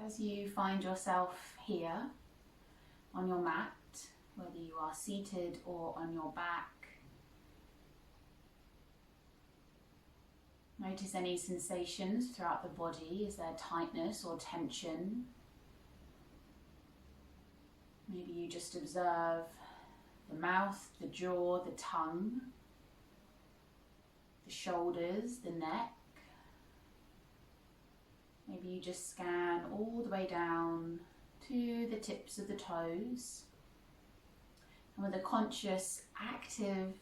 as you find yourself here on your mat, whether you are seated or on your back, notice any sensations throughout the body. Is there tightness or tension? Maybe you just observe the mouth, the jaw, the tongue, the shoulders, the neck. Maybe you just scan all the way down to the tips of the toes. And with a conscious, active,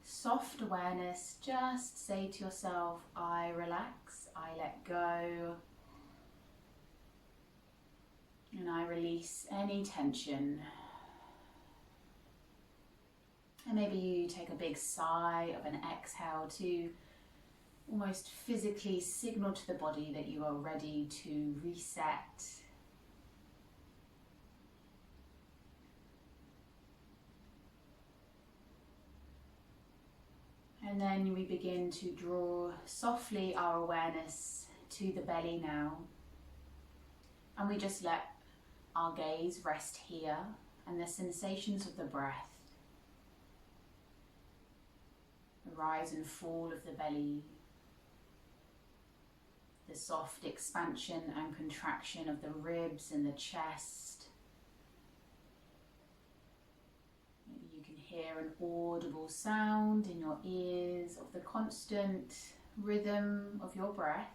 soft awareness, just say to yourself, I relax, I let go, and I release any tension. And maybe you take a big sigh of an exhale to almost physically signal to the body that you are ready to reset. And then we begin to draw softly our awareness to the belly now. And we just let our gaze rest here and the sensations of the breath. The rise and fall of the belly. The soft expansion and contraction of the ribs and the chest. Maybe you can hear an audible sound in your ears of the constant rhythm of your breath.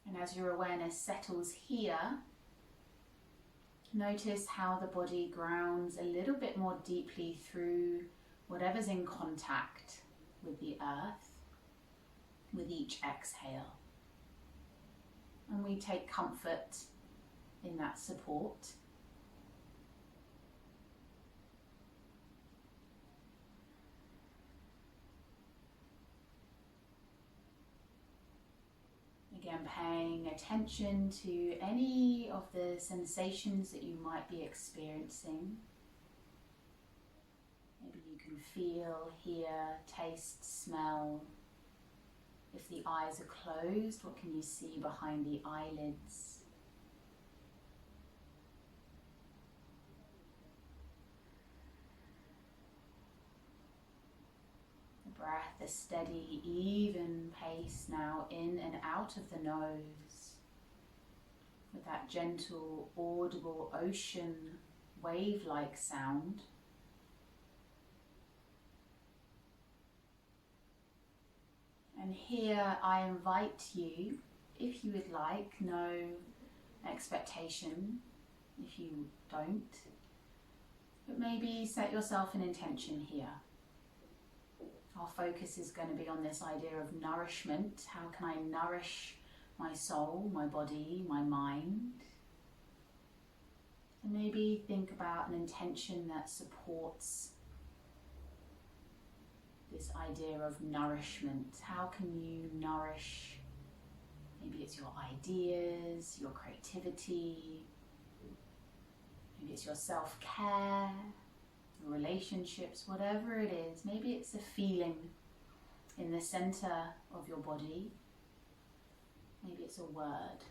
And as your awareness settles here, notice how the body grounds a little bit more deeply through whatever's in contact with the earth with each exhale. And we take comfort in that support. Again, paying attention to any of the sensations that you might be experiencing. Maybe you can feel, hear, taste, smell. If the eyes are closed, what can you see behind the eyelids? Breath, a steady, even pace now in and out of the nose, with that gentle, audible ocean wave-like sound. And here I invite you, if you would like, no expectation if you don't, but maybe set yourself an intention here. Our focus is going to be on this idea of nourishment. How can I nourish my soul, my body, my mind? And maybe think about an intention that supports this idea of nourishment. How can you nourish? Maybe it's your ideas, your creativity. Maybe it's your self-care, relationships, whatever it is. Maybe it's a feeling in the center of your body. Maybe it's a word.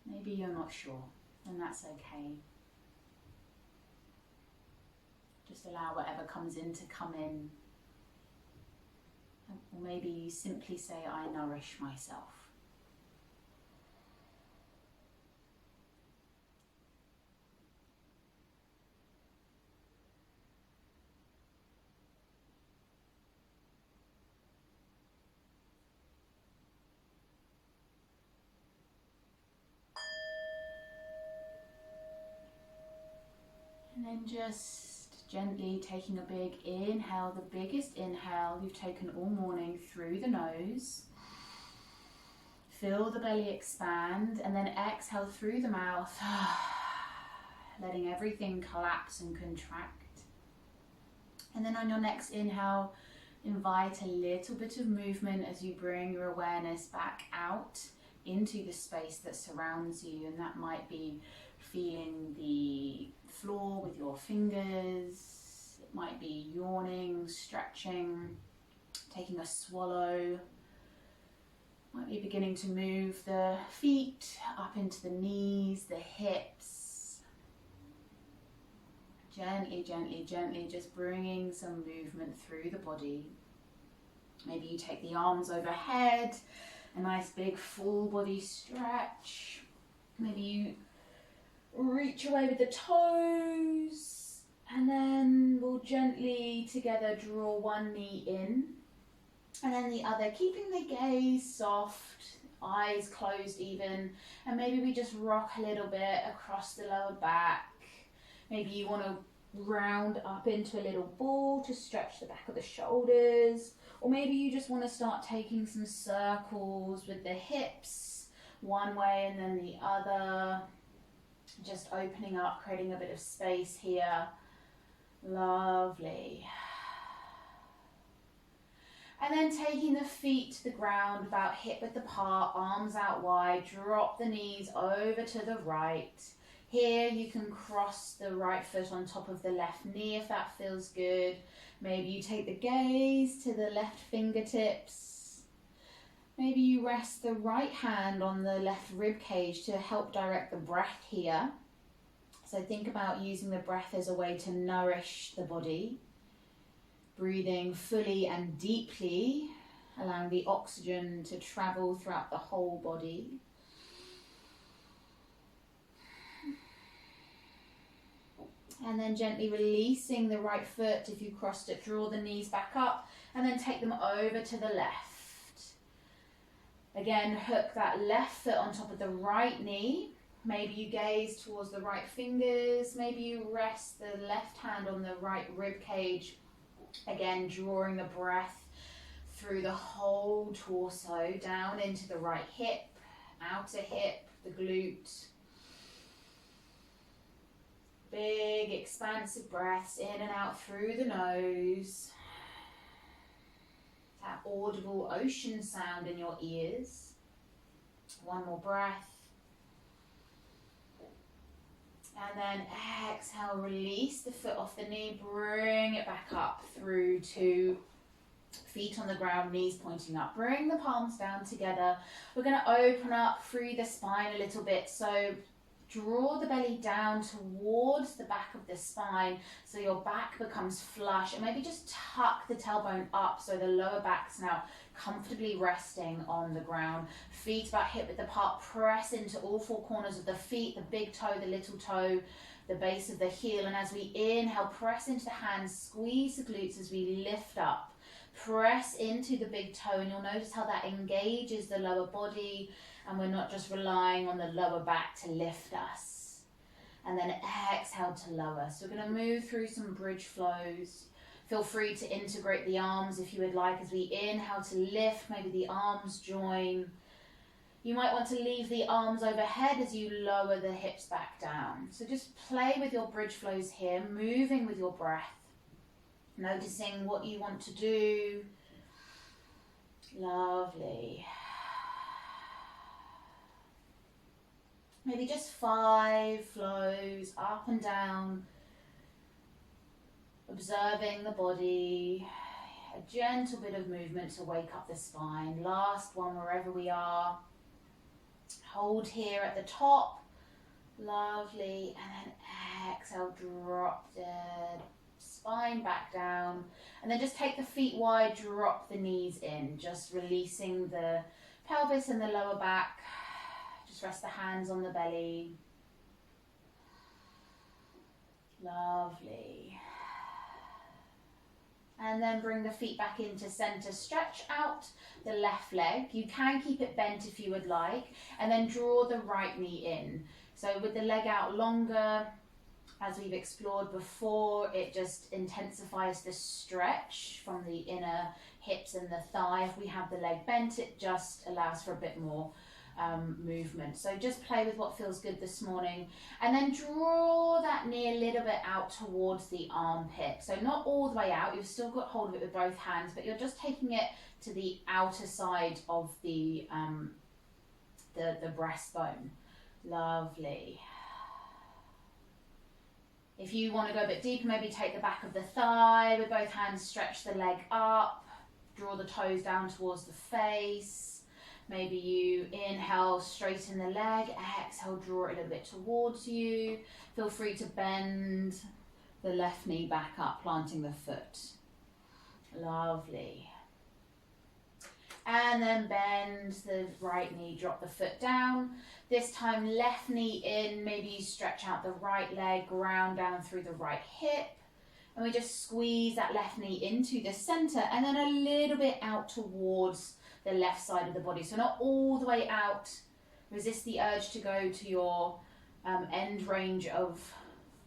Maybe you're not sure, and that's okay. Just allow whatever comes in to come in. Or maybe you simply say, I nourish myself. And then just gently taking a big inhale, the biggest inhale you've taken all morning through the nose. Feel the belly expand and then exhale through the mouth, letting everything collapse and contract. And then on your next inhale, invite a little bit of movement as you bring your awareness back out into the space that surrounds you, and that might be feeling the floor with your fingers, it might be yawning, stretching, taking a swallow. Might be beginning to move the feet up into the knees, the hips. Gently, gently, gently, just bringing some movement through the body. Maybe you take the arms overhead, a nice big full body stretch. Maybe you reach away with the toes, and then we'll gently together draw one knee in and then the other, keeping the gaze soft, eyes closed even, and maybe we just rock a little bit across the lower back. Maybe you want to round up into a little ball to stretch the back of the shoulders, or maybe you just want to start taking some circles with the hips one way and then the other, just opening up, creating a bit of space here. Lovely. And then taking the feet to the ground about hip width apart, arms out wide, drop the knees over to the right. Here you can cross the right foot on top of the left knee if that feels good. Maybe you take the gaze to the left fingertips. Maybe you rest the right hand on the left rib cage to help direct the breath here. So think about using the breath as a way to nourish the body. Breathing fully and deeply, allowing the oxygen to travel throughout the whole body. And then gently releasing the right foot. If you crossed it, draw the knees back up and then take them over to the left. Again, hook that left foot on top of the right knee. Maybe you gaze towards the right fingers. Maybe you rest the left hand on the right rib cage. Again, drawing the breath through the whole torso, down into the right hip, outer hip, the glute. Big, expansive breaths in and out through the nose. That audible ocean sound in your ears. One more breath. And then exhale, release the foot off the knee, bring it back up through to feet on the ground, knees pointing up. Bring the palms down together. We're going to open up through the spine a little bit. So draw the belly down towards the back of the spine so your back becomes flush, and maybe just tuck the tailbone up so the lower back's now comfortably resting on the ground. Feet about hip width apart, press into all four corners of the feet, the big toe, the little toe, the base of the heel, and as we inhale, press into the hands, squeeze the glutes as we lift up. Press into the big toe, and you'll notice how that engages the lower body, and we're not just relying on the lower back to lift us. And then exhale to lower. So we're going to move through some bridge flows. Feel free to integrate the arms if you would like. As we inhale to lift, maybe the arms join. You might want to leave the arms overhead as you lower the hips back down. So just play with your bridge flows here, moving with your breath. Noticing what you want to do. Lovely. Maybe just 5 flows up and down. Observing the body. A gentle bit of movement to wake up the spine. Last one wherever we are. Hold here at the top. Lovely. And then exhale, drop dead. Spine back down. And then just take the feet wide, drop the knees in. Just releasing the pelvis and the lower back. Just rest the hands on the belly. Lovely. And then bring the feet back into center. Stretch out the left leg. You can keep it bent if you would like. And then draw the right knee in. So with the leg out longer, as we've explored before, it just intensifies the stretch from the inner hips and the thigh. If we have the leg bent, it just allows for a bit more movement. So just play with what feels good this morning, and then draw that knee a little bit out towards the armpit. So not all the way out, you've still got hold of it with both hands, but you're just taking it to the outer side of the breastbone. Lovely. If you want to go a bit deeper, maybe take the back of the thigh with both hands, stretch the leg up. draw the toes down towards the face. Maybe you inhale, straighten the leg, exhale, draw it a little bit towards you. Feel free to bend the left knee back up, planting the foot. Lovely. And then bend the right knee, drop the foot down. This time left knee in, maybe you stretch out the right leg, ground down through the right hip. And we just squeeze that left knee into the center and then a little bit out towards the left side of the body. So not all the way out. Resist the urge to go to your end range of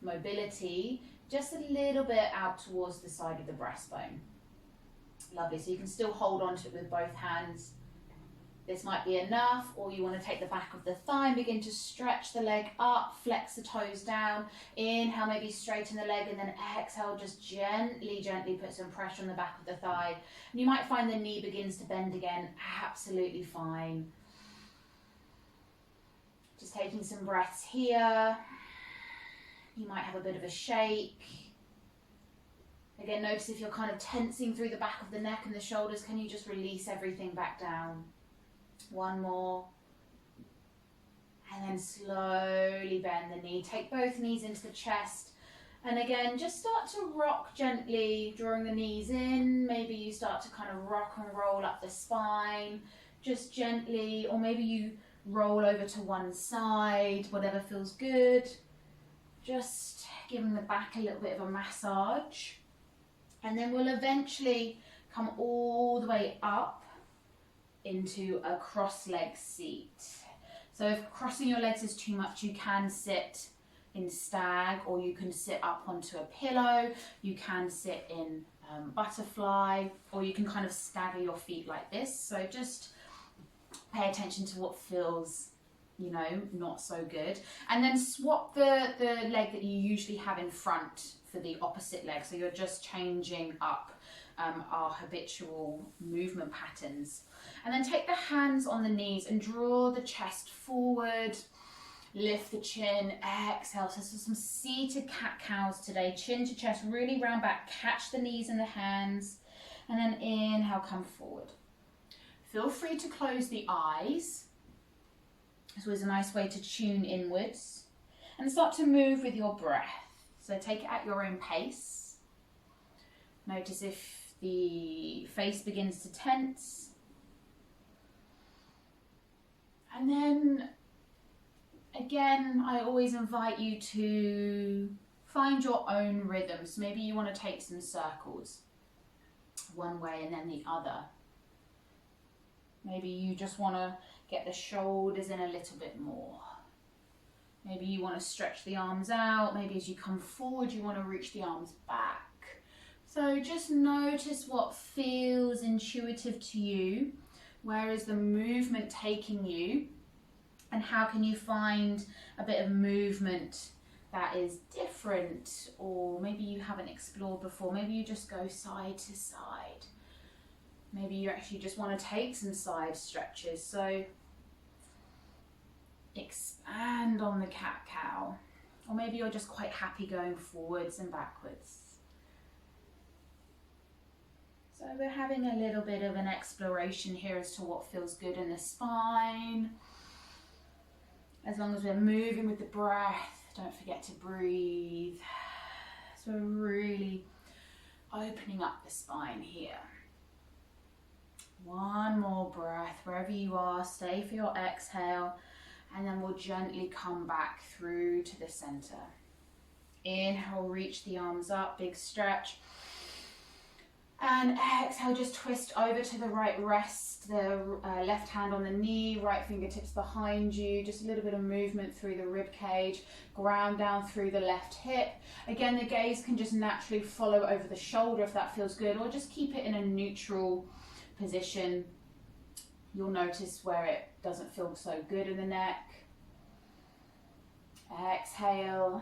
mobility. Just a little bit out towards the side of the breastbone. Lovely, so you can still hold on to it with both hands. This might be enough, or you want to take the back of the thigh and begin to stretch the leg up, flex the toes down. Inhale, maybe straighten the leg, and then exhale, just gently, gently put some pressure on the back of the thigh. And you might find the knee begins to bend again, absolutely fine. Just taking some breaths here. You might have a bit of a shake. Again, notice if you're kind of tensing through the back of the neck and the shoulders, can you just release everything back down? One more. And then slowly bend the knee. Take both knees into the chest. And again, just start to rock gently, drawing the knees in. Maybe you start to kind of rock and roll up the spine, just gently. Or maybe you roll over to one side, whatever feels good. Just giving the back a little bit of a massage. And then we'll eventually come all the way up into a cross-leg seat. So if crossing your legs is too much, you can sit in stag, or you can sit up onto a pillow. You can sit in butterfly, or you can kind of stagger your feet like this. So just pay attention to what feels, you know, not so good. And then swap the leg that you usually have in front for the opposite leg. So you're just changing up our habitual movement patterns. And then take the hands on the knees and draw the chest forward. Lift the chin, exhale. So some seated cat-cows today. Chin to chest, really round back. Catch the knees in the hands. And then inhale, come forward. Feel free to close the eyes. This was a nice way to tune inwards. And start to move with your breath. So take it at your own pace. Notice if the face begins to tense. And then, again, I always invite you to find your own rhythms. Maybe you want to take some circles, one way and then the other. Maybe you just want to get the shoulders in a little bit more. Maybe you want to stretch the arms out. Maybe as you come forward, you want to reach the arms back. So just notice what feels intuitive to you. Where is the movement taking you? And how can you find a bit of movement that is different, or maybe you haven't explored before? Maybe you just go side to side. Maybe you actually just want to take some side stretches. So expand on the cat-cow. Or maybe you're just quite happy going forwards and backwards. So we're having a little bit of an exploration here as to what feels good in the spine. As long as we're moving with the breath, don't forget to breathe. So we're really opening up the spine here. One more breath, wherever you are, stay for your exhale, and then we'll gently come back through to the center. Inhale, reach the arms up, big stretch. And exhale, just twist over to the right, rest the left hand on the knee, right fingertips behind you, just a little bit of movement through the rib cage, ground down through the left hip. Again, the gaze can just naturally follow over the shoulder if that feels good, or just keep it in a neutral position. You'll notice where it doesn't feel so good in the neck. Exhale,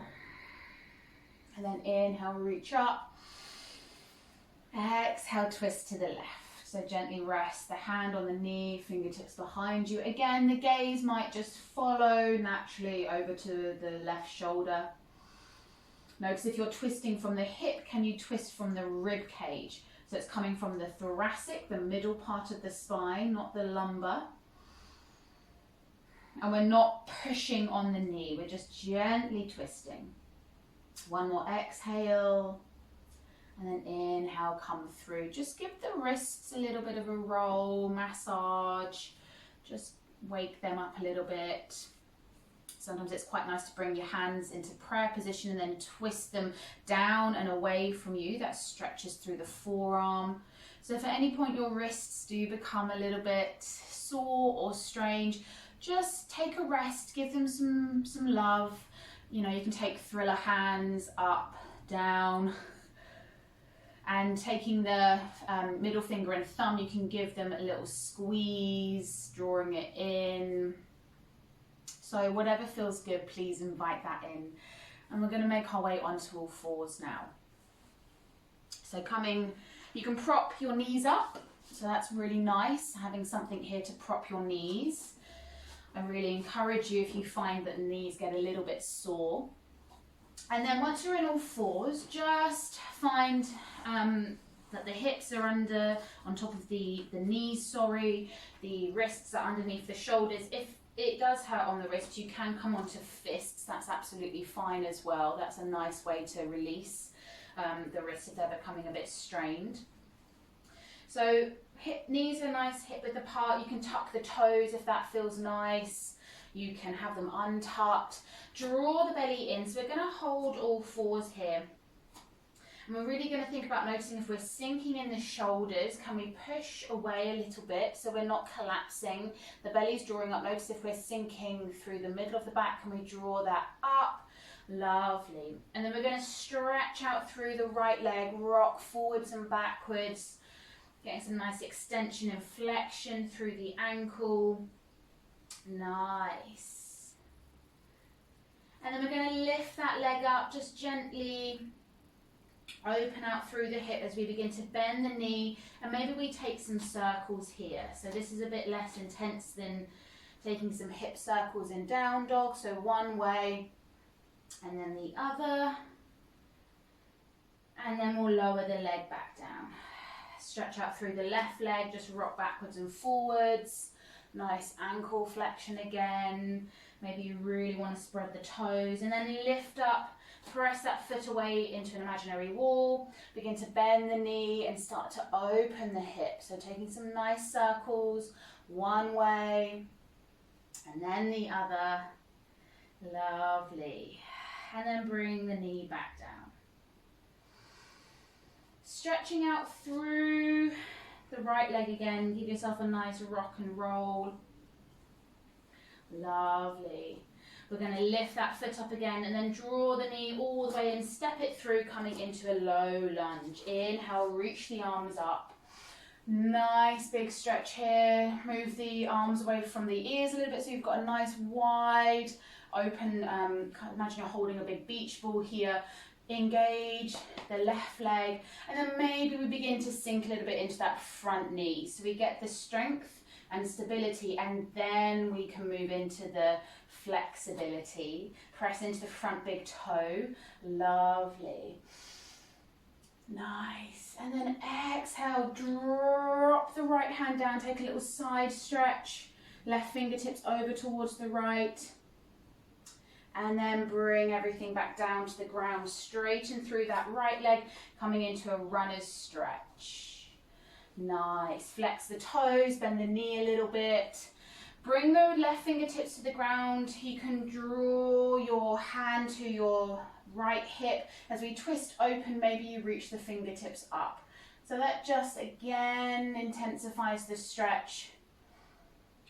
and then inhale, reach up. Exhale, twist to the left. So gently rest the hand on the knee, fingertips behind you. Again, the gaze might just follow naturally over to the left shoulder. Notice if you're twisting from the hip, can you twist from the rib cage? So it's coming from the thoracic, the middle part of the spine, not the lumbar. And we're not pushing on the knee, we're just gently twisting. One more exhale. And then inhale, come through. Just give the wrists a little bit of a roll, massage. Just wake them up a little bit. Sometimes it's quite nice to bring your hands into prayer position and then twist them down and away from you. That stretches through the forearm. So if at any point your wrists do become a little bit sore or strange, just take a rest, give them some love. You know, you can take thriller hands up, down. And taking the middle finger and thumb, you can give them a little squeeze, drawing it in. So whatever feels good, please invite that in. And we're going to make our way onto all fours now. So you can prop your knees up. So that's really nice, having something here to prop your knees. I really encourage you if you find that the knees get a little bit sore. And then once you're in all fours, just find that the hips are on top of the knees, the wrists are underneath the shoulders. If it does hurt on the wrist, you can come onto fists. That's absolutely fine as well. That's a nice way to release the wrists if they're becoming a bit strained. So knees are nice, hip width apart. You can tuck the toes if that feels nice. You can have them untucked. Draw the belly in. So we're going to hold all fours here. And we're really going to think about noticing if we're sinking in the shoulders, can we push away a little bit so we're not collapsing? The belly's drawing up. Notice if we're sinking through the middle of the back, can we draw that up? Lovely. And then we're going to stretch out through the right leg, rock forwards and backwards, getting some nice extension and flexion through the ankle. Nice. And then we're going to lift that leg up, just gently open out through the hip as we begin to bend the knee, and maybe we take some circles here. So this is a bit less intense than taking some hip circles in down dog. So one way and then the other, and then we'll lower the leg back down. Stretch out through the left leg, just rock backwards and forwards. Nice ankle flexion again. Maybe you really want to spread the toes, and then lift up, press that foot away into an imaginary wall, begin to bend the knee and start to open the hip. So taking some nice circles, one way and then the other. Lovely. And then bring the knee back down. Stretching out through the right leg again, give yourself a nice rock and roll. Lovely. We're going to lift that foot up again and then draw the knee all the way in, step it through, coming into a low lunge. Inhale, reach the arms up. Nice big stretch here. Move the arms away from the ears a little bit so you've got a nice wide open, imagine you're holding a big beach ball here. Engage the left leg, and then maybe we begin to sink a little bit into that front knee so we get the strength and stability, and then we can move into the flexibility. Press into the front big toe. Lovely. Nice. And then exhale, drop the right hand down, take a little side stretch, left fingertips over towards the right. And then bring everything back down to the ground, straighten through that right leg, coming into a runner's stretch. Nice. Flex the toes, bend the knee a little bit. Bring the left fingertips to the ground. You can draw your hand to your right hip. As we twist open, maybe you reach the fingertips up. So that just again intensifies the stretch.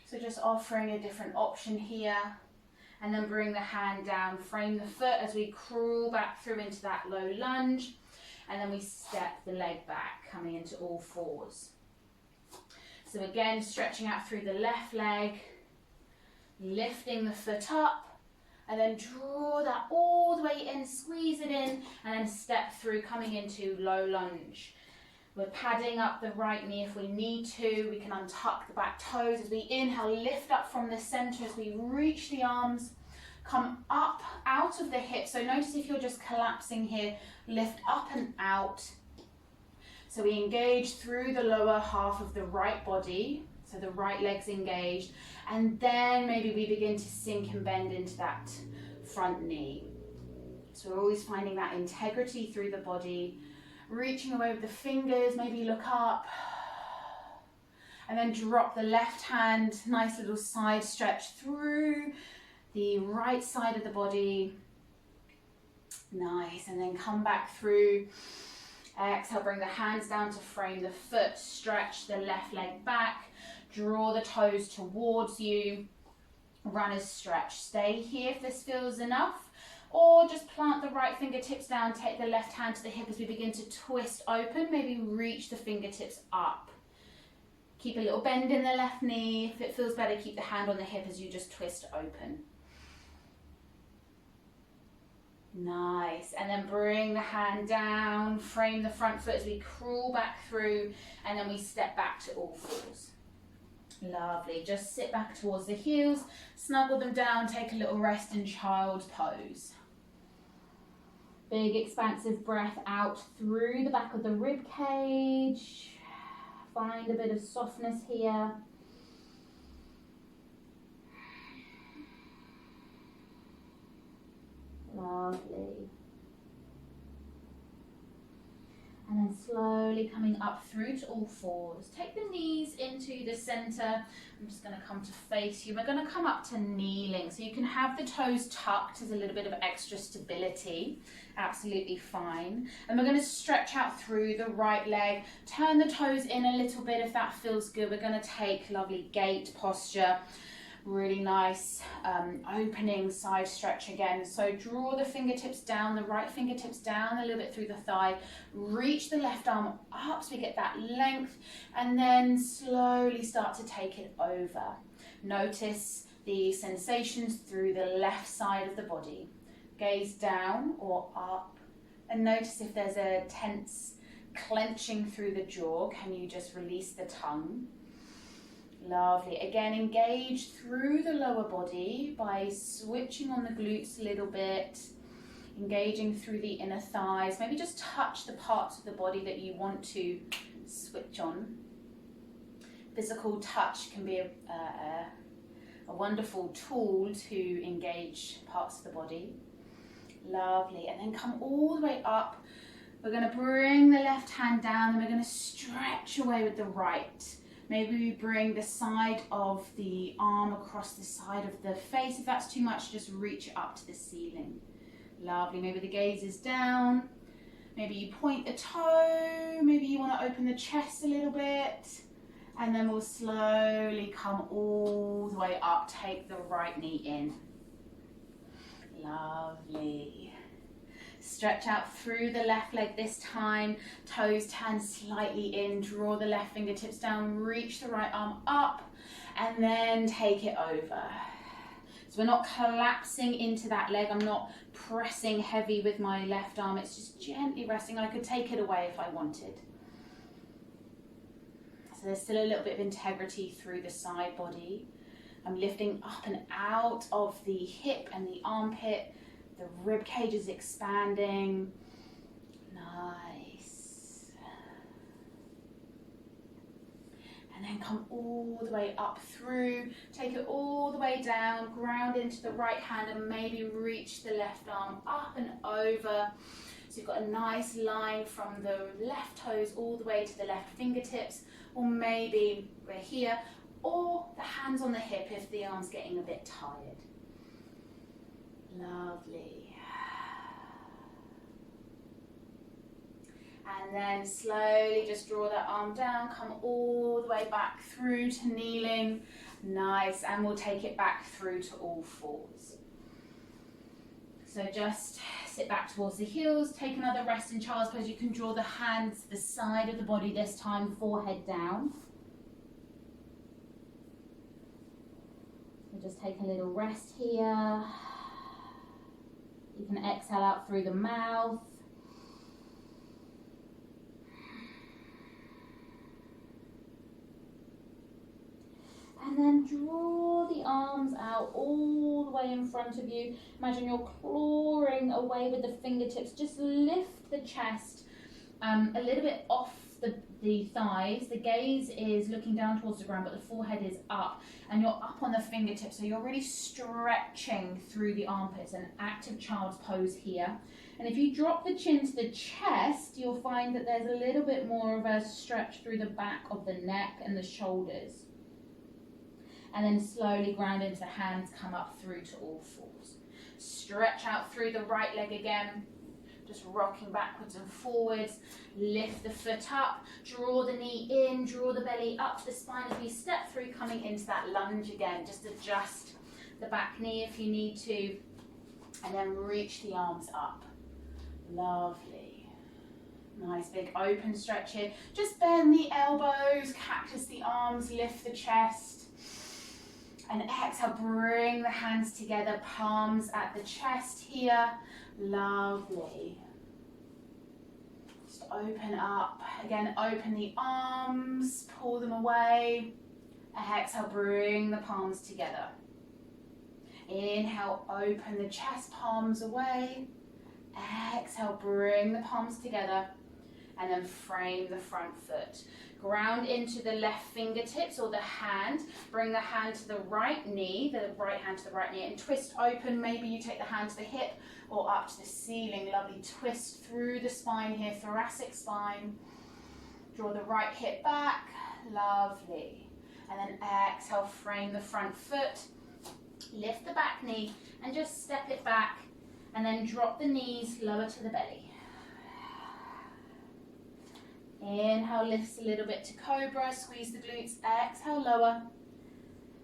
So just offering a different option here. And then bring the hand down, frame the foot as we crawl back through into that low lunge. And then we step the leg back, coming into all fours. So again, stretching out through the left leg, lifting the foot up, and then draw that all the way in, squeeze it in, and then step through, coming into low lunge. We're padding up the right knee if we need to. We can untuck the back toes as we inhale, lift up from the center as we reach the arms, come up out of the hips. So notice if you're just collapsing here, lift up and out. So we engage through the lower half of the right body, so the right leg's engaged, and then maybe we begin to sink and bend into that front knee. So we're always finding that integrity through the body, reaching away with the fingers, maybe look up, and then drop the left hand, nice little side stretch through the right side of the body. Nice, and then come back through. Exhale, bring the hands down to frame the foot, stretch the left leg back, draw the toes towards you, runners stretch. Stay here if this feels enough, or just plant the right fingertips down, take the left hand to the hip as we begin to twist open, maybe reach the fingertips up. Keep a little bend in the left knee. If it feels better, keep the hand on the hip as you just twist open. Nice, and then bring the hand down, frame the front foot as we crawl back through, and then we step back to all fours. Lovely, just sit back towards the heels, snuggle them down, take a little rest in child's pose. Big expansive breath out through the back of the rib cage. Find a bit of softness here. Lovely. And then slowly coming up through to all fours. Take the knees into the center. I'm just going to come to face you. We're going to come up to kneeling. So you can have the toes tucked as a little bit of extra stability. Absolutely fine. And we're going to stretch out through the right leg. Turn the toes in a little bit if that feels good. We're going to take lovely gate posture. Really nice opening side stretch again. So draw the fingertips down, the right fingertips down a little bit through the thigh. Reach the left arm up so we get that length, and then slowly start to take it over. Notice the sensations through the left side of the body. Gaze down or up, and notice if there's a tense clenching through the jaw. Can you just release the tongue? Lovely. Again, engage through the lower body by switching on the glutes a little bit, engaging through the inner thighs. Maybe just touch the parts of the body that you want to switch on. Physical touch can be a wonderful tool to engage parts of the body. Lovely. And then come all the way up. We're going to bring the left hand down and we're going to stretch away with the right. Maybe we bring the side of the arm across the side of the face. If that's too much, just reach up to the ceiling. Lovely. Maybe the gaze is down. Maybe you point the toe. Maybe you want to open the chest a little bit. And then we'll slowly come all the way up. Take the right knee in. Lovely. Stretch out through the left leg this time. Toes turn slightly in. Draw the left fingertips down. Reach the right arm up. And then take it over. So we're not collapsing into that leg. I'm not pressing heavy with my left arm. It's just gently resting. I could take it away if I wanted. So there's still a little bit of integrity through the side body. I'm lifting up and out of the hip and the armpit. The rib cage is expanding. Nice. And then come all the way up through. Take it all the way down. Ground into the right hand and maybe reach the left arm up and over. So you've got a nice line from the left toes all the way to the left fingertips. Or maybe we're here. Or the hands on the hip if the arm's getting a bit tired. Lovely. And then slowly just draw that arm down, come all the way back through to kneeling. Nice, and we'll take it back through to all fours. So just sit back towards the heels, take another rest in child's pose. You can draw the hands to the side of the body this time, forehead down. So just take a little rest here. You can exhale out through the mouth. And then draw the arms out all the way in front of you. Imagine you're clawing away with the fingertips. Just lift the chest a little bit off the thighs, the gaze is looking down towards the ground, but the forehead is up, and you're up on the fingertips, so you're really stretching through the armpits, an active child's pose here. And if you drop the chin to the chest, you'll find that there's a little bit more of a stretch through the back of the neck and the shoulders. And then slowly ground into the hands, come up through to all fours. Stretch out through the right leg again, just rocking backwards and forwards. Lift the foot up, draw the knee in, draw the belly up to the spine as we step through, coming into that lunge again. Just adjust the back knee if you need to, and then reach the arms up. Lovely. Nice big open stretch here. Just bend the elbows, cactus the arms, lift the chest. And exhale, bring the hands together, palms at the chest here. Lovely. Just open up. Again, open the arms, pull them away. Exhale, bring the palms together. Inhale, open the chest, palms away. Exhale, bring the palms together. And then frame the front foot. Ground into the left fingertips or the hand. Bring the hand to the right knee, the right hand to the right knee, and twist open. Maybe you take the hand to the hip or up to the ceiling. Lovely. Twist through the spine here, thoracic spine. Draw the right hip back. Lovely. And then exhale, frame the front foot. Lift the back knee and just step it back. And then drop the knees lower to the belly. Inhale, lifts a little bit to cobra, squeeze the glutes, exhale, lower.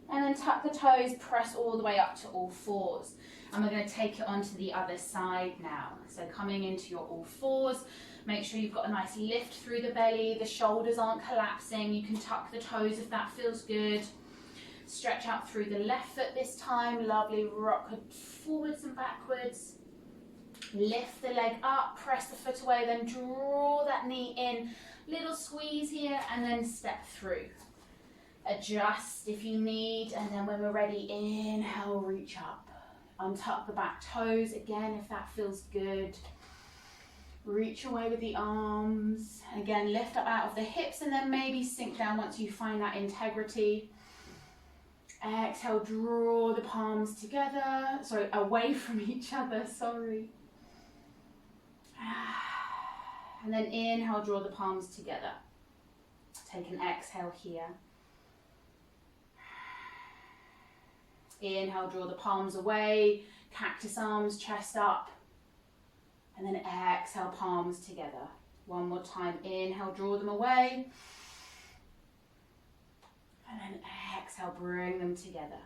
And then tuck the toes, press all the way up to all fours. And we're going to take it onto the other side now. So coming into your all fours, make sure you've got a nice lift through the belly, the shoulders aren't collapsing. You can tuck the toes if that feels good. Stretch out through the left foot this time, lovely, rock forwards and backwards. Lift the leg up, press the foot away, then draw that knee in. Little squeeze here and then step through. Adjust if you need, and then when we're ready, inhale, reach up. Untuck the back toes again if that feels good. Reach away with the arms. Again, lift up out of the hips and then maybe sink down once you find that integrity. Exhale, draw the palms together. Sorry, away from each other, sorry. And then inhale, draw the palms together. Take an exhale here. Inhale, draw the palms away, cactus arms, chest up. And then exhale, palms together. One more time, inhale, draw them away. And then exhale, bring them together.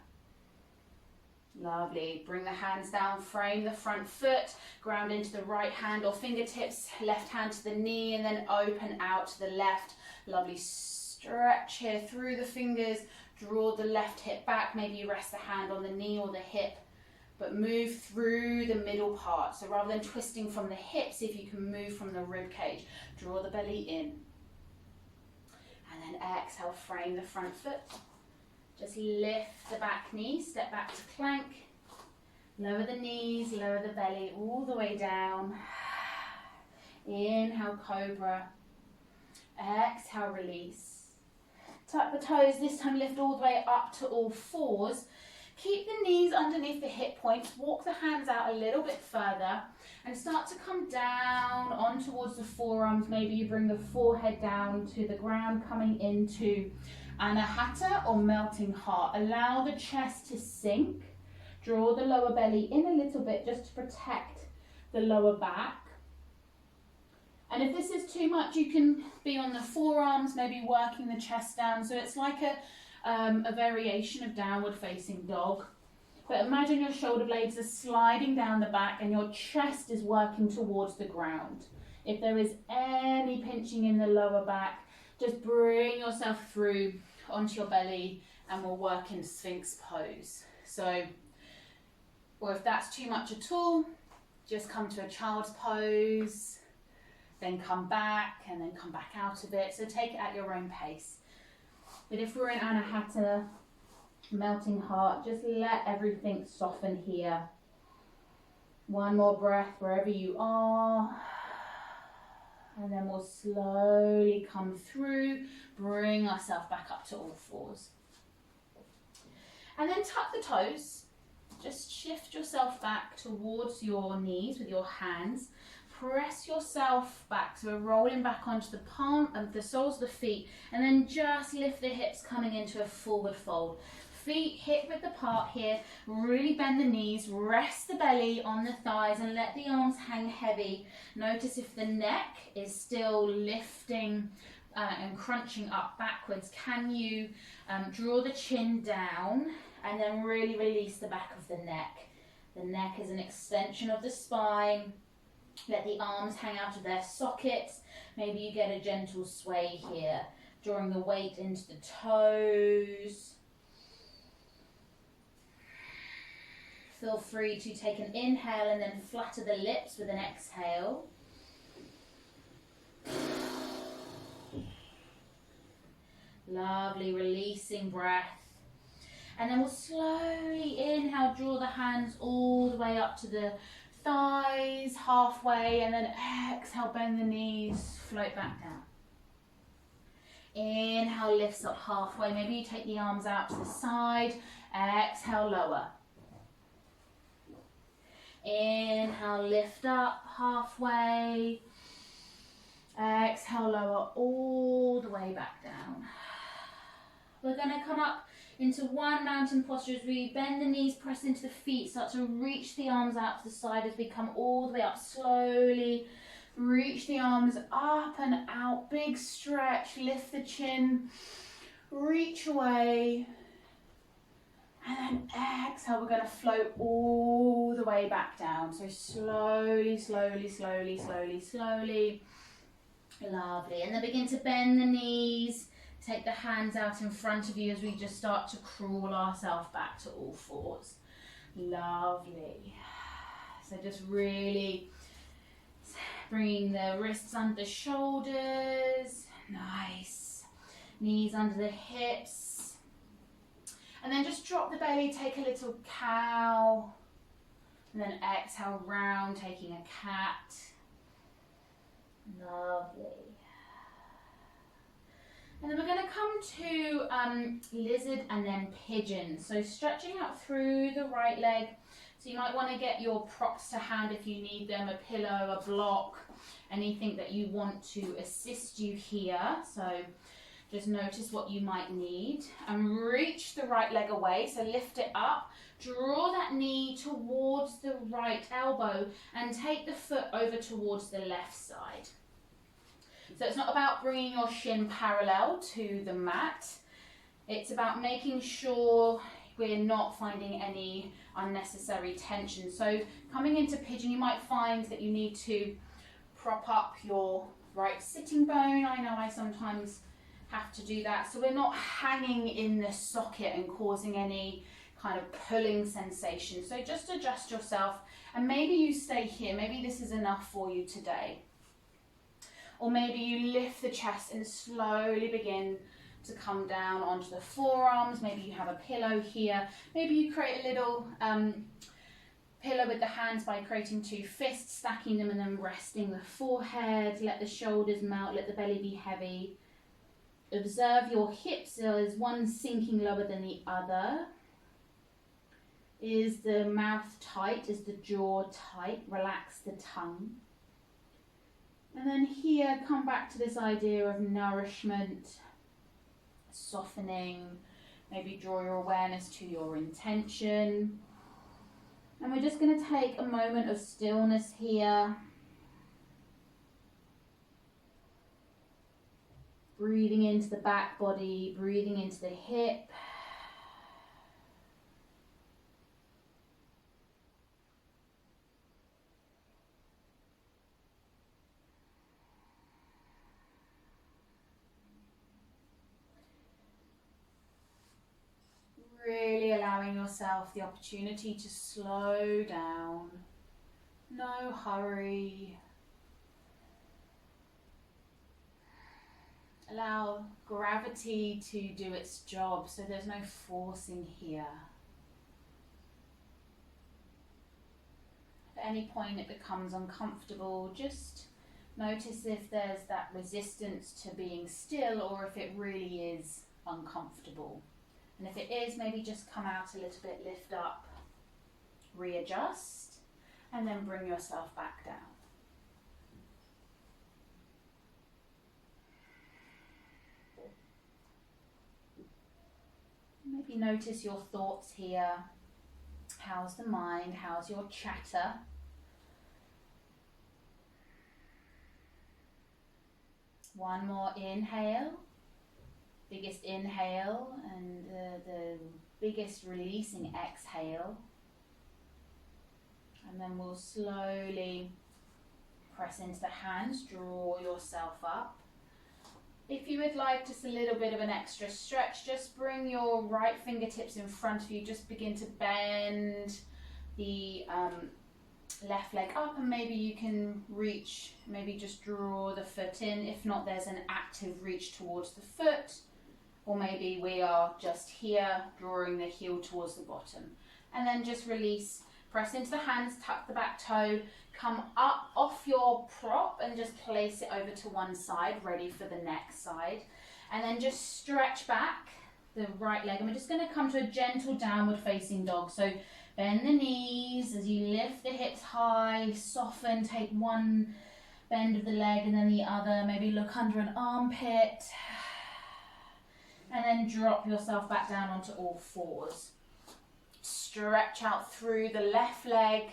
Lovely. Bring the hands down, frame the front foot, ground into the right hand or fingertips, left hand to the knee, and then open out to the left. Lovely. Stretch here through the fingers, draw the left hip back, maybe you rest the hand on the knee or the hip, but move through the middle part. So rather than twisting from the hips, if you can move from the rib cage, draw the belly in. And then exhale, frame the front foot. Just lift the back knee, step back to plank, lower the knees, lower the belly all the way down. Inhale, cobra. Exhale, release. Tuck the toes, this time lift all the way up to all fours. Keep the knees underneath the hip points, walk the hands out a little bit further and start to come down on towards the forearms. Maybe you bring the forehead down to the ground, coming into Anahata or melting heart. Allow the chest to sink. Draw the lower belly in a little bit just to protect the lower back. And if this is too much, you can be on the forearms, maybe working the chest down. So it's like a variation of downward facing dog. But imagine your shoulder blades are sliding down the back and your chest is working towards the ground. If there is any pinching in the lower back, just bring yourself through onto your belly and we'll work in Sphinx Pose. So, or if that's too much at all, just come to a child's pose, then come back and then come back out of it. So take it at your own pace. But if we're in Anahata, melting heart, just let everything soften here. One more breath wherever you are. And then we'll slowly come through, bring ourselves back up to all fours. And then tuck the toes. Just shift yourself back towards your knees with your hands. Press yourself back, so we're rolling back onto the palm and the soles of the feet, and then just lift the hips, coming into a forward fold. Feet hip width apart here, really bend the knees, rest the belly on the thighs and let the arms hang heavy. Notice if the neck is still lifting and crunching up backwards, can you draw the chin down and then really release the back of the neck. The neck is an extension of the spine. Let the arms hang out of their sockets. Maybe you get a gentle sway here, drawing the weight into the toes. Feel free to take an inhale and then flutter the lips with an exhale. Lovely, releasing breath. And then we'll slowly inhale, draw the hands all the way up to the thighs, halfway, and then exhale, bend the knees, float back down. Inhale, lifts up halfway. Maybe you take the arms out to the side. Exhale, lower. Inhale, lift up halfway. Exhale, lower all the way back down. We're going to come up into one mountain posture as we bend the knees, press into the feet, start to reach the arms out to the side as we come all the way up slowly. Reach the arms up and out, big stretch, lift the chin, reach away. And then exhale, we're going to float all the way back down. So slowly, slowly, slowly, slowly, slowly. Lovely. And then begin to bend the knees. Take the hands out in front of you as we just start to crawl ourselves back to all fours. Lovely. So just really bringing the wrists under the shoulders. Nice. Knees under the hips. And then just drop the belly, take a little cow. And then exhale round, taking a cat. Lovely. And then we're going to come to lizard and then pigeon. So stretching out through the right leg. So you might want to get your props to hand if you need them, a pillow, a block, anything that you want to assist you here. So just notice what you might need. And reach the right leg away, so lift it up. Draw that knee towards the right elbow and take the foot over towards the left side. So it's not about bringing your shin parallel to the mat. It's about making sure we're not finding any unnecessary tension. So coming into pigeon, you might find that you need to prop up your right sitting bone. I know I sometimes have to do that. So we're not hanging in the socket and causing any kind of pulling sensation. So just adjust yourself, and maybe you stay here. Maybe this is enough for you today. Or maybe you lift the chest and slowly begin to come down onto the forearms. Maybe you have a pillow here. Maybe you create a little pillow with the hands by creating two fists, stacking them and then resting the forehead. Let the shoulders melt, let the belly be heavy. Observe your hips. Is one sinking lower than the other? Is the mouth tight? Is the jaw tight? Relax the tongue. And then here, come back to this idea of nourishment, softening. Maybe draw your awareness to your intention. And we're just going to take a moment of stillness here. Breathing into the back body, breathing into the hip. Really allowing yourself the opportunity to slow down. No hurry. Allow gravity to do its job, so there's no forcing here. At any point it becomes uncomfortable, just Notice if there's that resistance to being still or if it really is uncomfortable. And if it is, maybe just come out a little bit, lift up, readjust, and then bring yourself back down. Maybe notice your thoughts here. How's the mind? How's your chatter? One more inhale, biggest inhale, and the biggest releasing exhale. And then we'll slowly press into the hands, draw yourself up. If you would like just a little bit of an extra stretch, just bring your right fingertips in front of you, just begin to bend the left leg up, and maybe you can reach, maybe just draw the foot in. If not, there's an active reach towards the foot, or maybe we are just here drawing the heel towards the bottom. And then just release, press into the hands, tuck the back toe, come up off your prop and just place it over to one side, ready for the next side. And then just stretch back the right leg, and we're just going to come to a gentle downward facing dog. So bend the knees as you lift the hips high, soften, take one bend of the leg and then the other, maybe look under an armpit, and then drop yourself back down onto all fours. Stretch out through the left leg,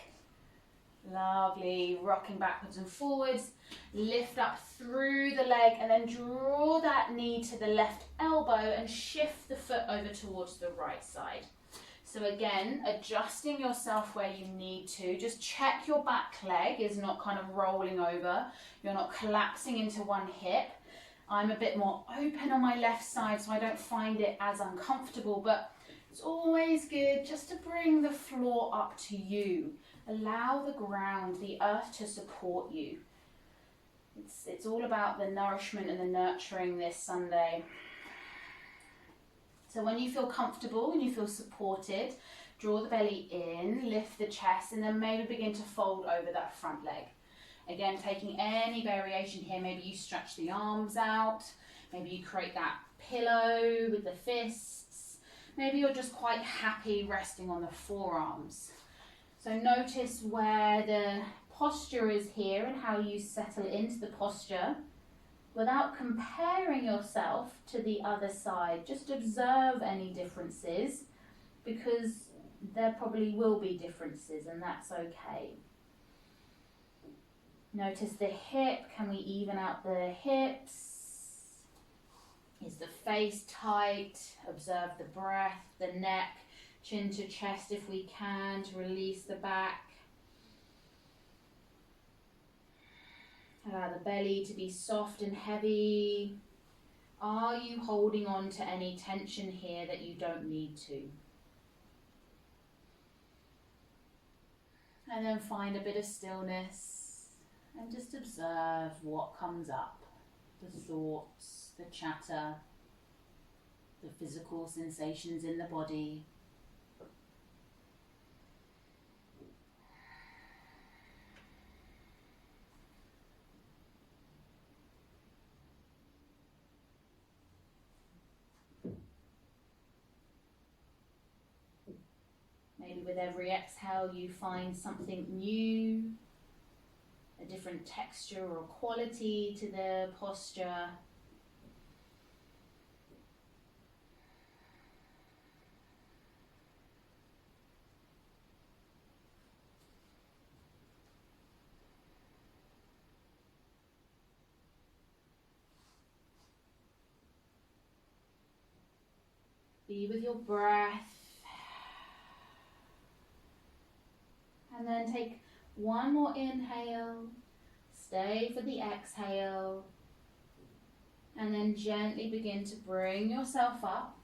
lovely, rocking backwards and forwards, lift up through the leg and then draw that knee to the left elbow and shift the foot over towards the right side. So again, adjusting yourself where you need to. Just check your back leg is not kind of rolling over. You're not collapsing into one hip. I'm a bit more open on my left side, so I don't find it as uncomfortable, but it's always good just to bring the floor up to you. Allow the ground, the earth to support you. It's all about the nourishment and the nurturing this Sunday. So when you feel comfortable and you feel supported, draw the belly in, lift the chest, and then maybe begin to fold over that front leg. Again, taking any variation here, maybe you stretch the arms out, maybe you create that pillow with the fists, maybe you're just quite happy resting on the forearms. So notice where the posture is here and how you settle into the posture without comparing yourself to the other side. Just observe any differences, because there probably will be differences, and that's okay. Notice the hip. Can we even out the hips? Is the face tight? Observe the breath, the neck, chin to chest if we can, to release the back. Allow the belly to be soft and heavy. Are you holding on to any tension here that you don't need to? And then find a bit of stillness and just observe what comes up. The thoughts, the chatter, the physical sensations in the body. Maybe with every exhale you find something new, a different texture or quality to the posture. Be with your breath. And then take one more inhale, stay for the exhale, and then gently begin to bring yourself up.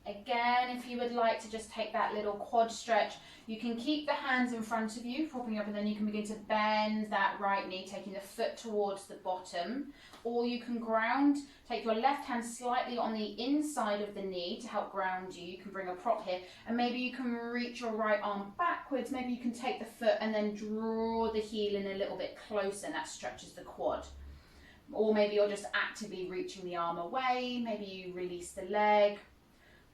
Again, if you would like to just take that little quad stretch, you can keep the hands in front of you, propping up, and then you can begin to bend that right knee, taking the foot towards the bottom. Or you can ground, take your left hand slightly on the inside of the knee to help ground you. You can bring a prop here, and maybe you can reach your right arm backwards. Maybe you can take the foot and then draw the heel in a little bit closer, and that stretches the quad. or maybe you're just actively reaching the arm away, maybe you release the leg,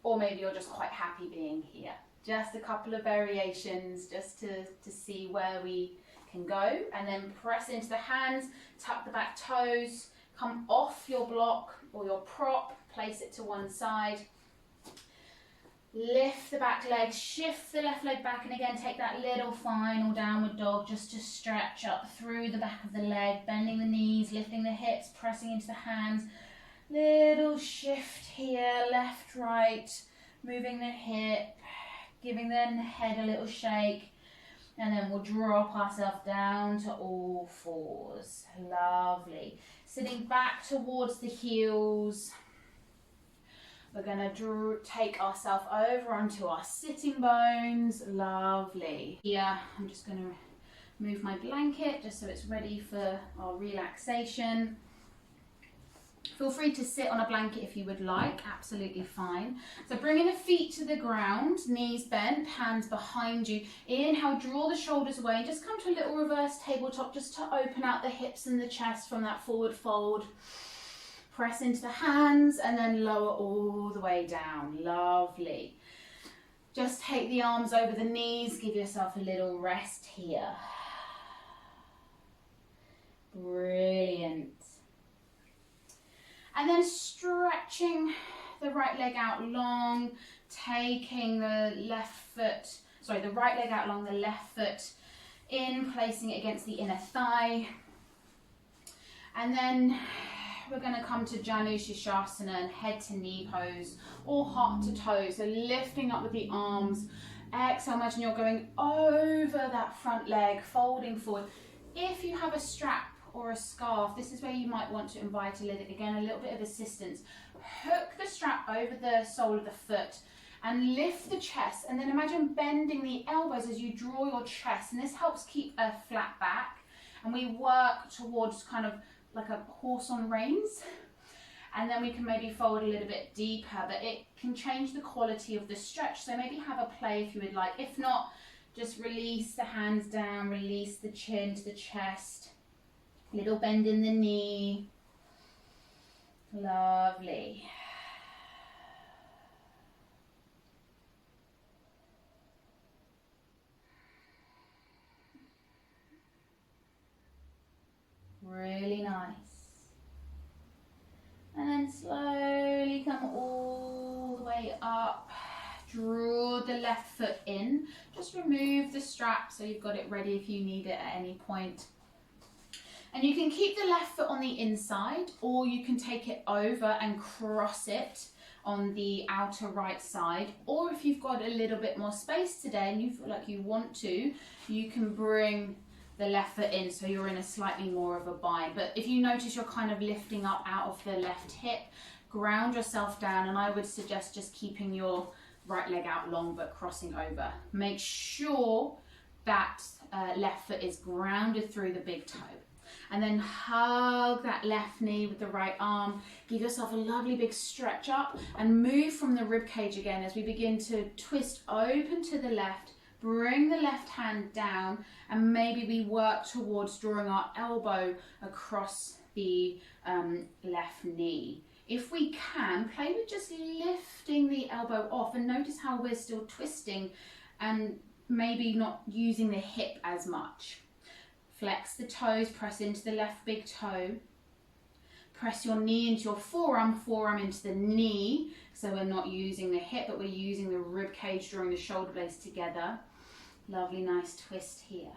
or maybe you're just quite happy being here. Just a couple of variations just to see where we can go, and then press into the hands, tuck the back toes, come off your block or your prop, place it to one side, lift the back leg, shift the left leg back, and again take that little final downward dog just to stretch up through the back of the leg, bending the knees, lifting the hips, pressing into the hands, little shift here, left, right, moving the hip, giving the head a little shake, and then we'll drop ourselves down to all fours. Lovely. Sitting back towards the heels. We're going to take ourselves over onto our sitting bones. Lovely. Here, I'm just going to move my blanket just so it's ready for our relaxation. Feel free to sit on a blanket if you would like, absolutely fine. So bringing the feet to the ground, knees bent, hands behind you. Inhale, draw the shoulders away. Just come to a little reverse tabletop just to open out the hips and the chest from that forward fold. Press into the hands and then lower all the way down. Lovely. Just take the arms over the knees, give yourself a little rest here. Brilliant. And then stretching the right leg out long, taking the right leg out long, the left foot in, placing it against the inner thigh. And then we're going to come to Janu Shirshasana and head to knee pose or heart to toe. So lifting up with the arms. Exhale, imagine you're going over that front leg, folding forward. If you have a strap or a scarf, this is where you might want to invite a little bit of assistance. Hook the strap over the sole of the foot and lift the chest, and then imagine bending the elbows as you draw your chest, and this helps keep a flat back, and we work towards kind of like a horse on reins, and then we can maybe fold a little bit deeper, but it can change the quality of the stretch, so maybe have a play if you would like. If not, just release the hands down, release the chin to the chest. Little bend in the knee. Lovely. Really nice. And then slowly come all the way up. Draw the left foot in. Just remove the strap so you've got it ready if you need it at any point. And you can keep the left foot on the inside, or you can take it over and cross it on the outer right side. Or if you've got a little bit more space today and you feel like you want to, you can bring the left foot in so you're in a slightly more of a bind. But if you notice you're kind of lifting up out of the left hip, ground yourself down, and I would suggest just keeping your right leg out long but crossing over. Make sure that left foot is grounded through the big toe. And then hug that left knee with the right arm. Give yourself a lovely big stretch up and move from the rib cage again as we begin to twist open to the left. Bring the left hand down, and maybe we work towards drawing our elbow across the left knee. If we can, play with just lifting the elbow off, and notice how we're still twisting and maybe not using the hip as much. Flex the toes, press into the left big toe. Press your knee into your forearm, forearm into the knee. So we're not using the hip, but we're using the rib cage, drawing the shoulder blades together. Lovely, nice twist here.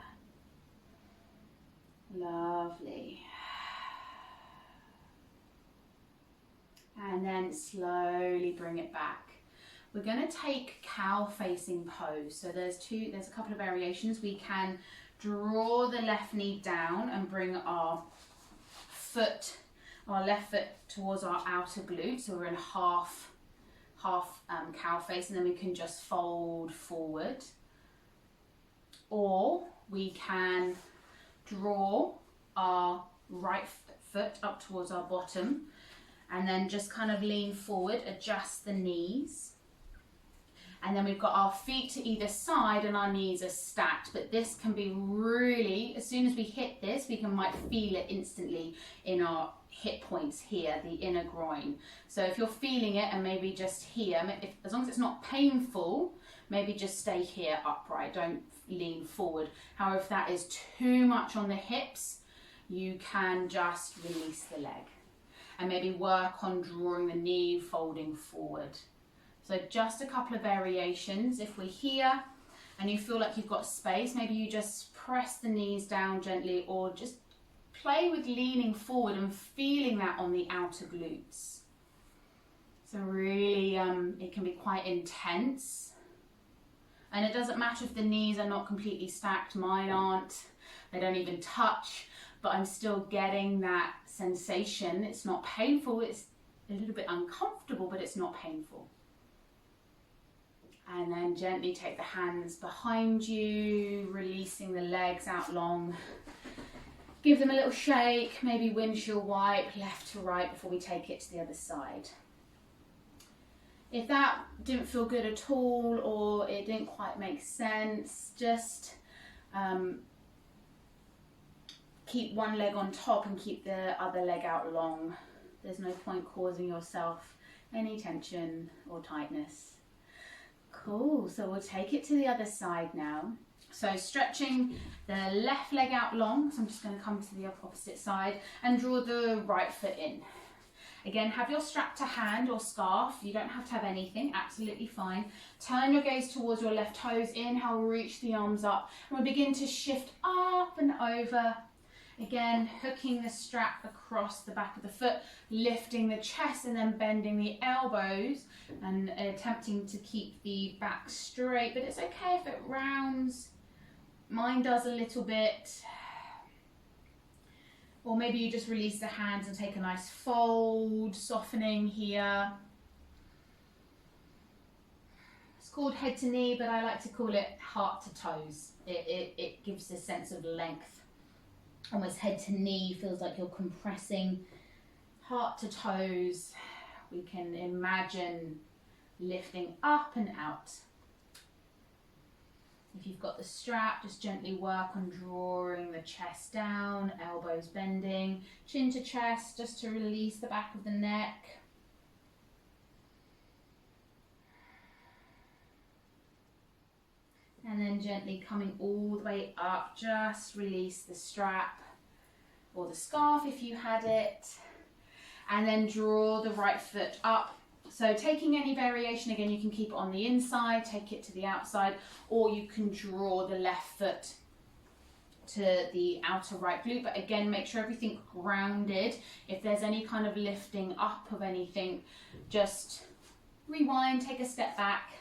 Lovely. And then slowly bring it back. We're going to take cow facing pose. So there's a couple of variations. We can draw the left knee down and bring our left foot towards our outer glute. So we're in half cow face, and then we can just fold forward. Or we can draw our right foot up towards our bottom and then just kind of lean forward, adjust the knees. And then we've got our feet to either side and our knees are stacked. But this can be really, as soon as we hit this, we might feel it instantly in our hip points here, the inner groin. So if you're feeling it, and maybe just here, as long as it's not painful, maybe just stay here upright, don't lean forward. However, if that is too much on the hips, you can just release the leg. And maybe work on drawing the knee, folding forward. So just a couple of variations. If we're here and you feel like you've got space, maybe you just press the knees down gently, or just play with leaning forward and feeling that on the outer glutes. So really, it can be quite intense. And it doesn't matter if the knees are not completely stacked. Mine aren't. They don't even touch. But I'm still getting that sensation. It's not painful. It's a little bit uncomfortable, but it's not painful. And then gently take the hands behind you, releasing the legs out long. Give them a little shake, maybe windshield wipe left to right before we take it to the other side. If that didn't feel good at all, or it didn't quite make sense, just keep one leg on top and keep the other leg out long. There's no point causing yourself any tension or tightness. Cool, so we'll take it to the other side now. So stretching the left leg out long, so I'm just going to come to the opposite side and draw the right foot in. Again, have your strap to hand or scarf. You don't have to have anything, absolutely fine. Turn your gaze towards your left toes. Inhale, reach the arms up. And we'll begin to shift up and over. Again, hooking the strap across the back of the foot, lifting the chest and then bending the elbows and attempting to keep the back straight. But it's okay if it rounds. Mine does a little bit. Or maybe you just release the hands and take a nice fold, softening here. It's called head to knee, but I like to call it heart to toes. It gives a sense of length. Almost head to knee, feels like you're compressing. Heart to toes, we can imagine lifting up and out. If you've got the strap, just gently work on drawing the chest down, elbows bending, chin to chest, just to release the back of the neck. And then gently coming all the way up, just release the strap or the scarf if you had it. And then draw the right foot up. So taking any variation, again, you can keep it on the inside, take it to the outside, or you can draw the left foot to the outer right glute. But again, make sure everything's grounded. If there's any kind of lifting up of anything, just rewind, take a step back.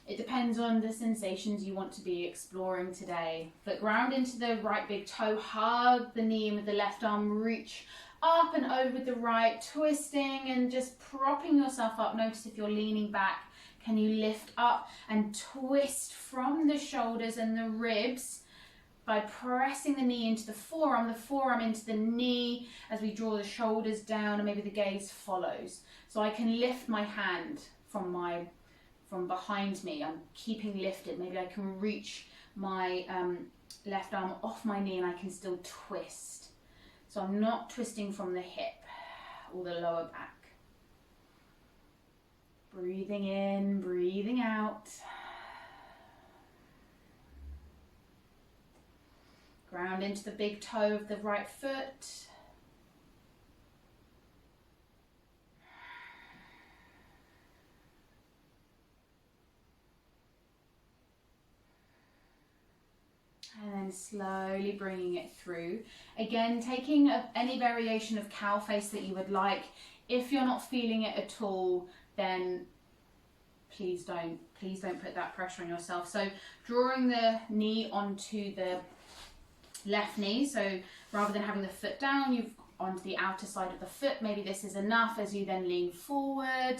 It depends on the sensations you want to be exploring today. But ground into the right big toe, hug the knee with the left arm, reach up and over the right, twisting and just propping yourself up. Notice if you're leaning back, can you lift up and twist from the shoulders and the ribs by pressing the knee into the forearm into the knee as we draw the shoulders down, and maybe the gaze follows. So I can lift my hand from behind me. I'm keeping lifted. Maybe I can reach my left arm off my knee and I can still twist. So I'm not twisting from the hip or the lower back. Breathing in, breathing out. Ground into the big toe of the right foot. And then slowly bringing it through. Again, taking any variation of cow face that you would like. If you're not feeling it at all, then please don't put that pressure on yourself. So drawing the knee onto the left knee. So rather than having the foot down, you've onto the outer side of the foot. Maybe this is enough as you then lean forward.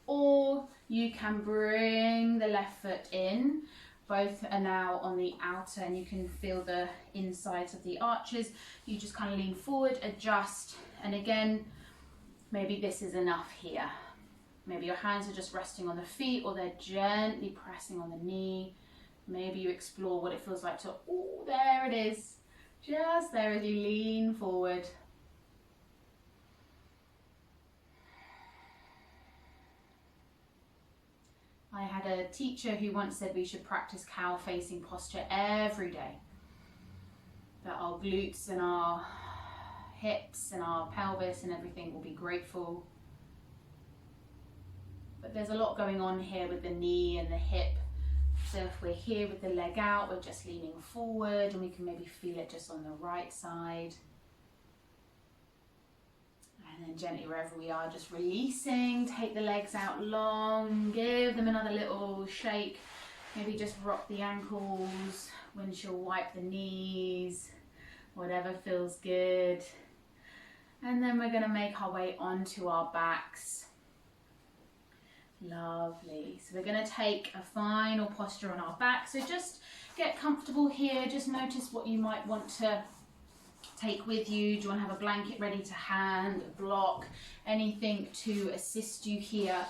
Or you can bring the left foot in. Both are now on the outer and you can feel the insides of the arches. You just kind of lean forward, adjust, and again, maybe this is enough here. Maybe your hands are just resting on the feet or they're gently pressing on the knee. Maybe you explore what it feels like to, oh, there it is. Just there as you lean forward. I had a teacher who once said we should practice cow facing posture every day. That our glutes and our hips and our pelvis and everything will be grateful. But there's a lot going on here with the knee and the hip. So if we're here with the leg out, we're just leaning forward and we can maybe feel it just on the right side. And then gently wherever we are, just releasing, take the legs out long, give them another little shake. Maybe just rock the ankles, windshield wipe the knees, whatever feels good. And then we're going to make our way onto our backs. Lovely. So we're going to take a final posture on our back. So just get comfortable here. Just notice what you might want to take with you. Do you want to have a blanket ready to hand, a block, anything to assist you here?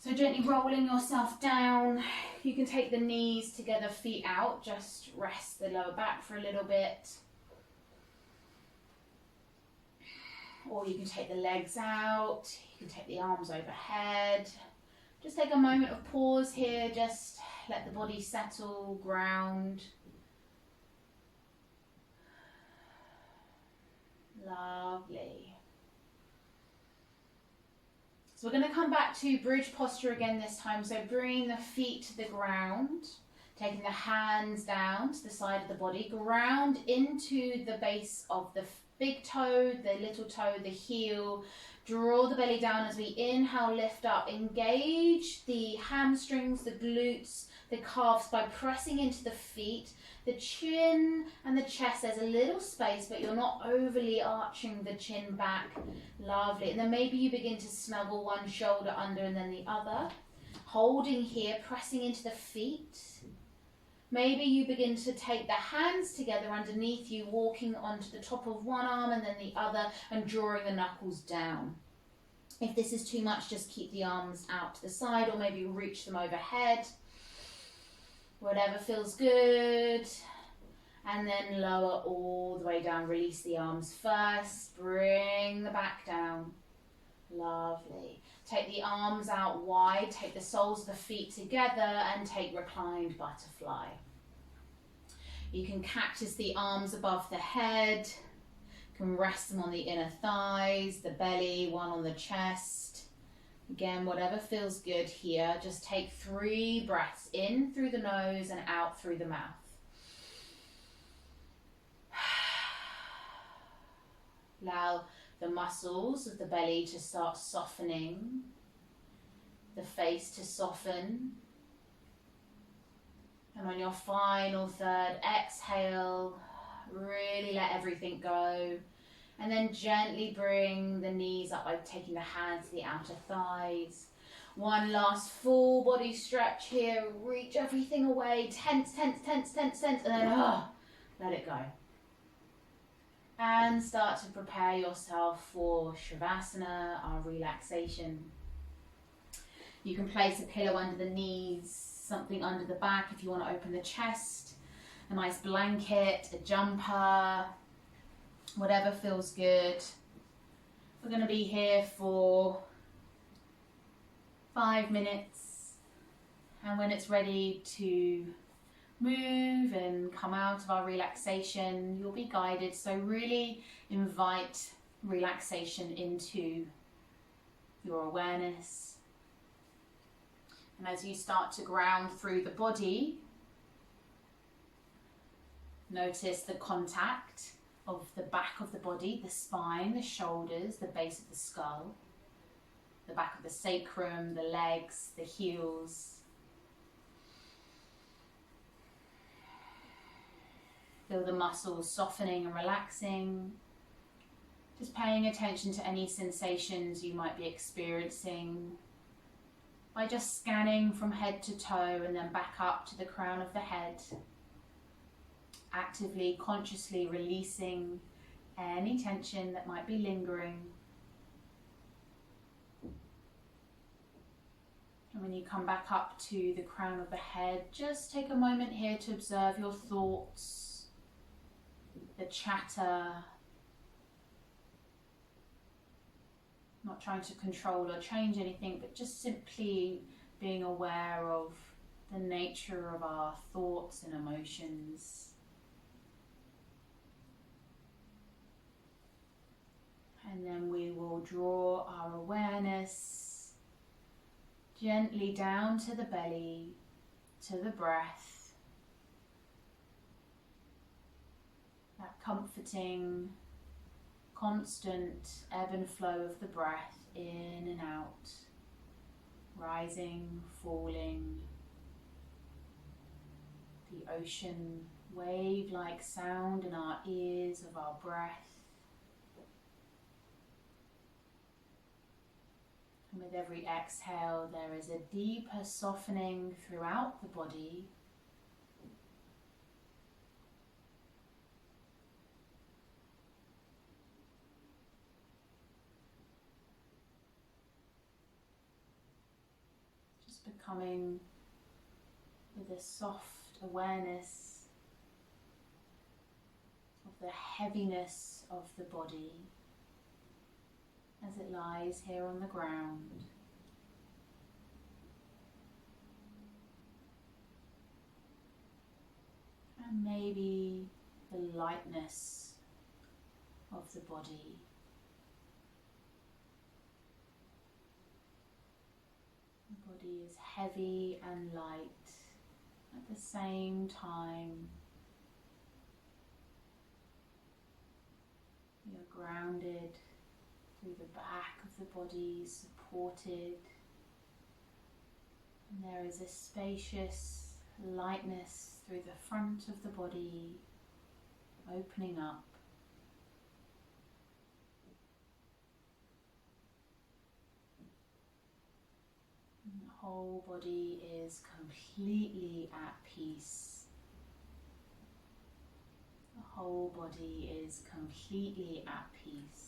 So gently rolling yourself down. You can take the knees together, feet out. Just rest the lower back for a little bit. Or you can take the legs out. You can take the arms overhead. Just take a moment of pause here. Just let the body settle, ground. Lovely. So we're going to come back to bridge posture again this time. So bringing the feet to the ground, taking the hands down to the side of the body, ground into the base of the big toe, the little toe, the heel. Draw the belly down as we inhale, lift up. Engage the hamstrings, the glutes, the calves by pressing into the feet. The chin and the chest, there's a little space, but you're not overly arching the chin back. Lovely. And then maybe you begin to snuggle one shoulder under and then the other. Holding here, pressing into the feet. Maybe you begin to take the hands together underneath you, walking onto the top of one arm and then the other, and drawing the knuckles down. If this is too much, just keep the arms out to the side or maybe reach them overhead. Whatever feels good. And then lower all the way down. Release the arms first. Bring the back down. Lovely. Take the arms out wide. Take the soles of the feet together and take reclined butterfly. You can cactus the arms above the head. You can rest them on the inner thighs, the belly, one on the chest. Again, whatever feels good here. Just take 3 breaths in through the nose and out through the mouth. Allow the muscles of the belly to start softening, the face to soften. And on your final third exhale, really let everything go. And then gently bring the knees up by taking the hands to the outer thighs. One last full body stretch here. Reach everything away. Tense, tense, tense, tense, tense. And then let it go. And start to prepare yourself for Shavasana, our relaxation. You can place a pillow under the knees, something under the back if you want to open the chest. A nice blanket, a jumper. Whatever feels good. We're going to be here for 5 minutes, and when it's ready to move and come out of our relaxation, you'll be guided. So really invite relaxation into your awareness. And as you start to ground through the body, notice the contact of the back of the body, the spine, the shoulders, the base of the skull, the back of the sacrum, the legs, the heels. Feel the muscles softening and relaxing. Just paying attention to any sensations you might be experiencing by just scanning from head to toe and then back up to the crown of the head. Actively, consciously releasing any tension that might be lingering. And when you come back up to the crown of the head, just take a moment here to observe your thoughts, the chatter, not trying to control or change anything, but just simply being aware of the nature of our thoughts and emotions. And then we will draw our awareness gently down to the belly, to the breath, that comforting, constant ebb and flow of the breath in and out, rising, falling, the ocean wave-like sound in our ears of our breath. And with every exhale, there is a deeper softening throughout the body. Just becoming with a soft awareness of the heaviness of the body as it lies here on the ground. And maybe the lightness of the body. The body is heavy and light at the same time. You're grounded through the back of the body, supported. And there is a spacious lightness through the front of the body, opening up. And the whole body is completely at peace. The whole body is completely at peace.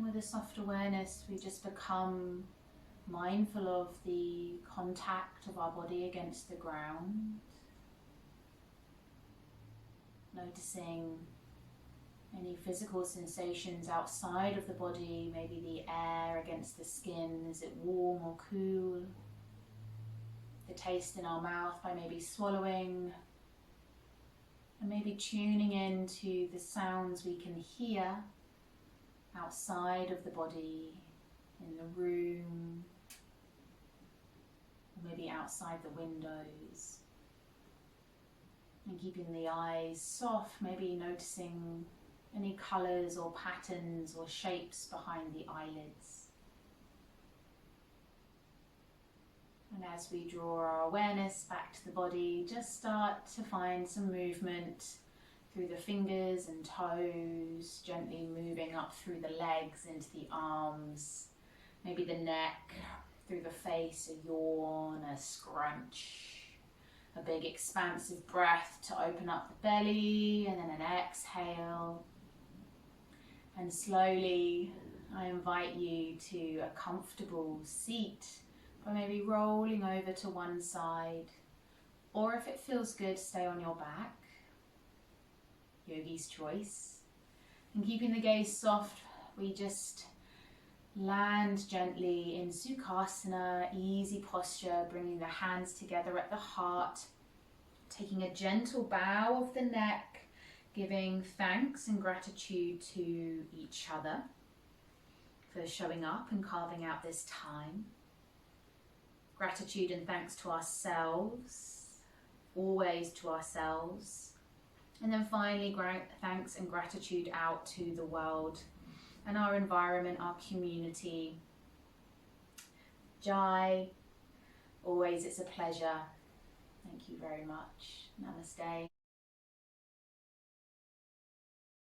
With a soft awareness, we just become mindful of the contact of our body against the ground, noticing any physical sensations outside of the body, maybe the air against the skin, is it warm or cool, the taste in our mouth by maybe swallowing, and maybe tuning into the sounds we can hear outside of the body, in the room, or maybe outside the windows. And keeping the eyes soft, maybe noticing any colours or patterns or shapes behind the eyelids. And as we draw our awareness back to the body, just start to find some movement through the fingers and toes, gently moving up through the legs into the arms, maybe the neck, through the face, a yawn, a scrunch, a big expansive breath to open up the belly, and then an exhale. And slowly I invite you to a comfortable seat by maybe rolling over to one side, or if it feels good, stay on your back. Yogi's choice. And keeping the gaze soft, we just land gently in Sukhasana, easy posture, bringing the hands together at the heart, taking a gentle bow of the neck, Giving thanks and gratitude to each other for showing up and carving out this time. Gratitude and thanks to ourselves, always to ourselves. And then finally, thanks and gratitude out to the world and our environment, our community. Jai, always it's a pleasure. Thank you very much. Namaste.